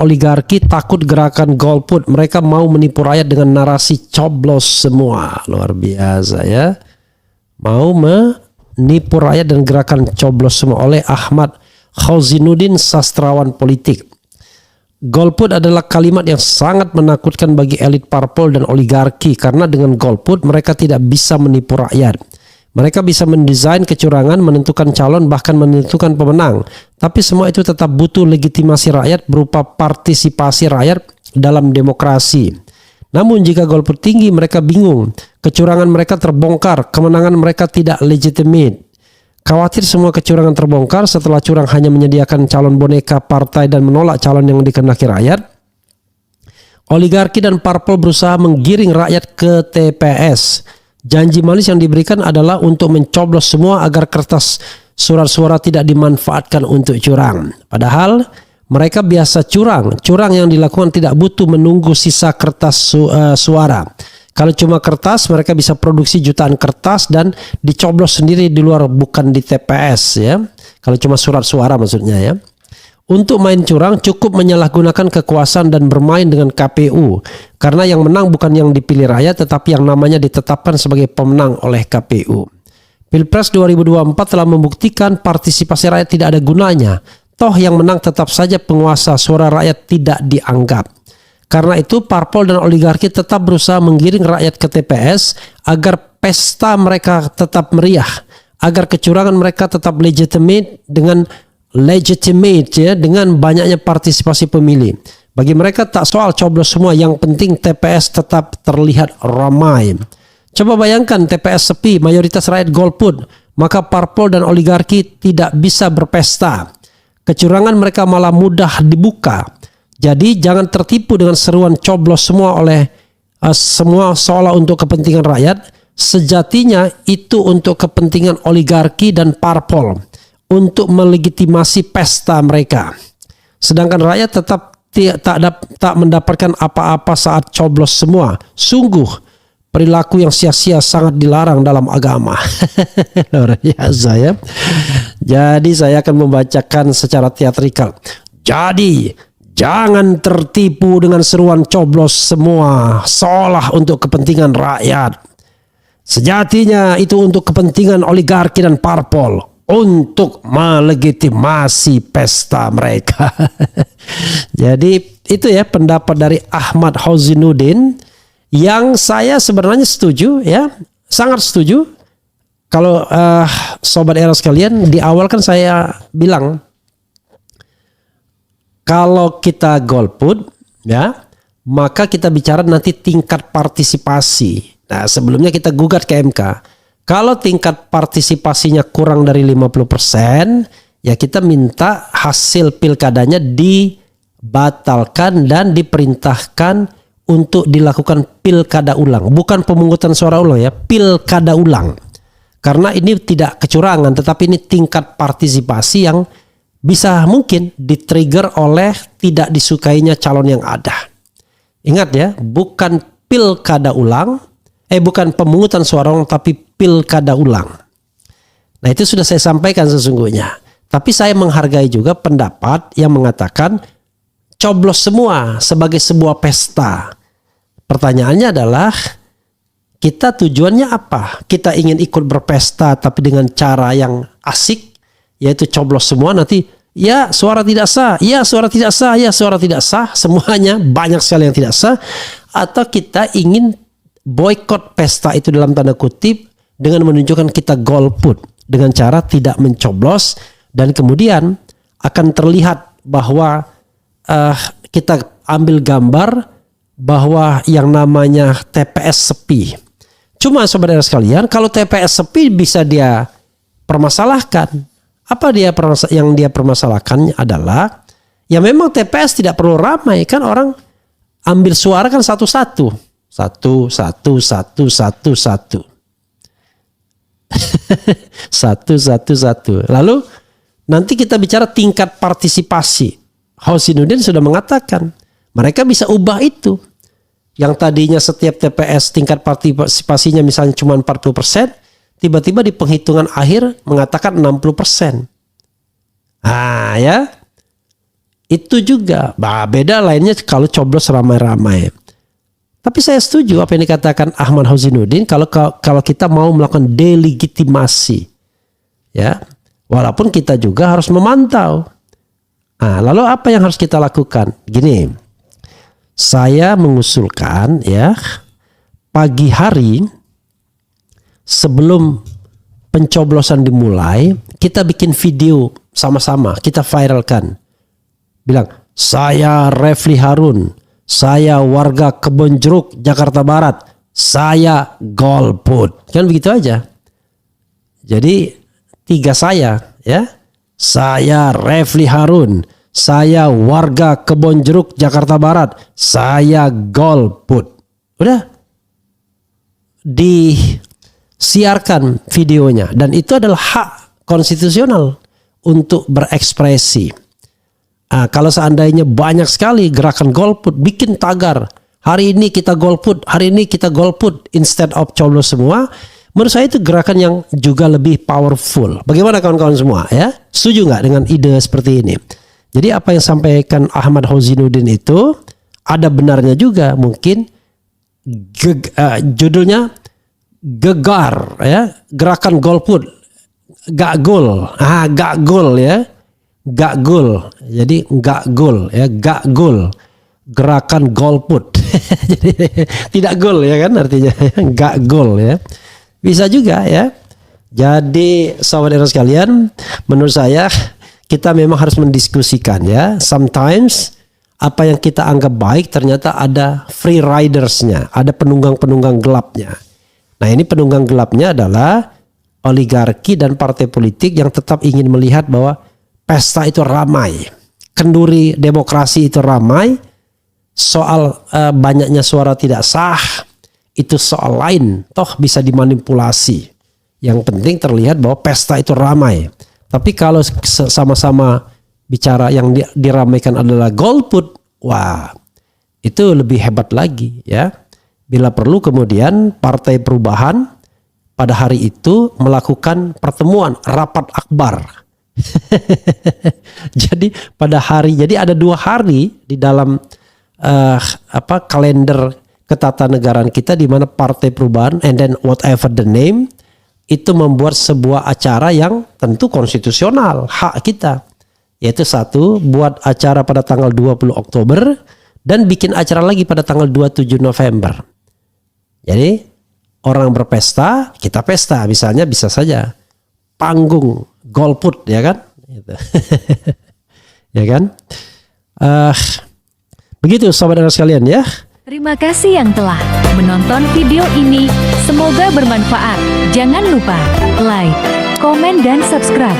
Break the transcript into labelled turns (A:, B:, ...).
A: oligarki takut gerakan golput. Mereka mau menipu rakyat dengan narasi coblos semua. Luar biasa ya. Mau menipu rakyat dan gerakan coblos semua oleh Ahmad Khozinuddin, sastrawan politik. Golput adalah kalimat yang sangat menakutkan bagi elit parpol dan oligarki karena dengan golput mereka tidak bisa menipu rakyat. Mereka bisa mendesain kecurangan, menentukan calon, bahkan menentukan pemenang. Tapi semua itu tetap butuh legitimasi rakyat berupa partisipasi rakyat dalam demokrasi. Namun jika golput tinggi, mereka bingung. Kecurangan mereka terbongkar, kemenangan mereka tidak legitimate. Khawatir semua kecurangan terbongkar setelah curang hanya menyediakan calon boneka partai dan menolak calon yang dikehendaki rakyat. Oligarki dan parpol berusaha menggiring rakyat ke TPS. Janji manis yang diberikan adalah untuk mencoblos semua agar kertas surat suara tidak dimanfaatkan untuk curang. Padahal mereka biasa curang. Curang yang dilakukan tidak butuh menunggu sisa kertas suara. Kalau cuma kertas, mereka bisa produksi jutaan kertas dan dicoblos sendiri di luar, bukan di TPS ya. Kalau cuma surat suara maksudnya ya. Untuk main curang cukup menyalahgunakan kekuasaan dan bermain dengan KPU. Karena yang menang bukan yang dipilih rakyat, tetapi yang namanya ditetapkan sebagai pemenang oleh KPU. Pilpres 2024 telah membuktikan partisipasi rakyat tidak ada gunanya. Toh yang menang tetap saja penguasa, suara rakyat tidak dianggap. Karena itu parpol dan oligarki tetap berusaha menggiring rakyat ke TPS agar pesta mereka tetap meriah. Agar kecurangan mereka tetap legitimate ya, dengan banyaknya partisipasi pemilih. Bagi mereka tak soal coblos semua, yang penting TPS tetap terlihat ramai. Coba bayangkan TPS sepi, mayoritas rakyat golput, maka parpol dan oligarki tidak bisa berpesta. Kecurangan mereka malah mudah dibuka. Jadi jangan tertipu dengan seruan coblos semua oleh semua seolah untuk kepentingan rakyat. Sejatinya itu untuk kepentingan oligarki dan parpol, untuk melegitimasi pesta mereka. Sedangkan rakyat tetap tak mendapatkan apa-apa saat coblos semua. Sungguh perilaku yang sia-sia, sangat dilarang dalam agama. Luar biasa ya. Jadi saya akan membacakan secara teatrikal. Jadi jangan tertipu dengan seruan coblos semua seolah untuk kepentingan rakyat. Sejatinya itu untuk kepentingan oligarki dan parpol, untuk melegitimasi pesta mereka. Jadi itu ya pendapat dari Ahmad Khozinuddin yang saya sebenarnya setuju ya, sangat setuju. Kalau Sobat Era sekalian, di awal kan saya bilang kalau kita golput ya, maka kita bicara nanti tingkat partisipasi. Nah, sebelumnya kita gugat ke MK. Kalau tingkat partisipasinya kurang dari 50%, ya kita minta hasil pilkadanya dibatalkan dan diperintahkan untuk dilakukan pilkada ulang. Bukan pemungutan suara ulang ya, pilkada ulang. Karena ini tidak kecurangan, tetapi ini tingkat partisipasi yang bisa mungkin di-trigger oleh tidak disukainya calon yang ada. Ingat ya, bukan pilkada ulang, bukan pemungutan suara ulang, tapi pilkada ulang. Nah itu sudah saya sampaikan sesungguhnya. Tapi saya menghargai juga pendapat yang mengatakan coblos semua sebagai sebuah pesta. Pertanyaannya adalah kita tujuannya apa? Kita ingin ikut berpesta tapi dengan cara yang asik, yaitu coblos semua nanti ya suara tidak sah, ya suara tidak sah, ya suara tidak sah, semuanya banyak sekali yang tidak sah. Atau kita ingin boykot pesta itu dalam tanda kutip dengan menunjukkan kita golput dengan cara tidak mencoblos, dan kemudian akan terlihat bahwa kita ambil gambar bahwa yang namanya TPS sepi. Cuma saudara sekalian, kalau TPS sepi bisa dia permasalahkan. Apa yang dia permasalahkan adalah ya memang TPS tidak perlu ramai, kan orang ambil suara kan satu-satu. Satu. Lalu nanti kita bicara tingkat partisipasi. Khozinuddin sudah mengatakan mereka bisa ubah itu. Yang tadinya setiap TPS tingkat partisipasinya misalnya cuma 40%, tiba-tiba di penghitungan akhir mengatakan 60%. Ah ya. Itu juga. Beda lainnya kalau coblos ramai-ramai. Tapi saya setuju apa yang dikatakan Ahmad Hozinuddin kalau kita mau melakukan delegitimasi. Ya. Walaupun kita juga harus memantau. Nah, lalu apa yang harus kita lakukan? Gini. Saya mengusulkan ya, pagi hari sebelum pencoblosan dimulai, kita bikin video sama-sama, kita viralkan. Bilang, saya Refli Harun, saya warga Kebonjeruk, Jakarta Barat, saya golput. Kan begitu aja. Jadi 3 saya ya. Saya Refli Harun, saya warga Kebonjeruk, Jakarta Barat, saya golput. Udah. Disiarkan videonya. Dan itu adalah hak konstitusional untuk berekspresi. Nah, kalau seandainya banyak sekali gerakan golput, bikin tagar. Hari ini kita golput, hari ini kita golput instead of coblos semua. Menurut saya itu gerakan yang juga lebih powerful. Bagaimana kawan-kawan semua ya? Setuju nggak dengan ide seperti ini? Jadi apa yang sampaikan Ahmad Hozinuddin itu ada benarnya juga. Mungkin judulnya gegar ya, gerakan golput, gak gol, gak gol ya, gak gol. Jadi gak gol ya, gak gol, gerakan golput. Jadi tidak gol ya kan artinya, gak gol ya. Bisa juga ya. Jadi sahabat Eros sekalian, menurut saya kita memang harus mendiskusikan ya. Sometimes apa yang kita anggap baik ternyata ada free ridersnya, ada penunggang-penunggang gelapnya. Nah ini penunggang gelapnya adalah oligarki dan partai politik yang tetap ingin melihat bahwa pesta itu ramai, kenduri demokrasi itu ramai, soal banyaknya suara tidak sah itu soal lain, toh bisa dimanipulasi. Yang penting terlihat bahwa pesta itu ramai. Tapi kalau sama-sama bicara yang diramaikan adalah golput, wah itu lebih hebat lagi ya. Bila perlu kemudian Partai Perubahan pada hari itu melakukan pertemuan rapat akbar. Jadi ada 2 hari di dalam kalender ketatanegaraan kita di mana Partai Perubahan and then whatever the name itu membuat sebuah acara yang tentu konstitusional, hak kita. Yaitu 1, buat acara pada tanggal 20 Oktober dan bikin acara lagi pada tanggal 27 November. Jadi orang berpesta, kita pesta. Misalnya bisa saja panggung golput ya kan? Ya kan? Begitu sobat Eros sekalian ya.
B: Terima kasih yang telah menonton video ini. Semoga bermanfaat. Jangan lupa like, komen, dan subscribe.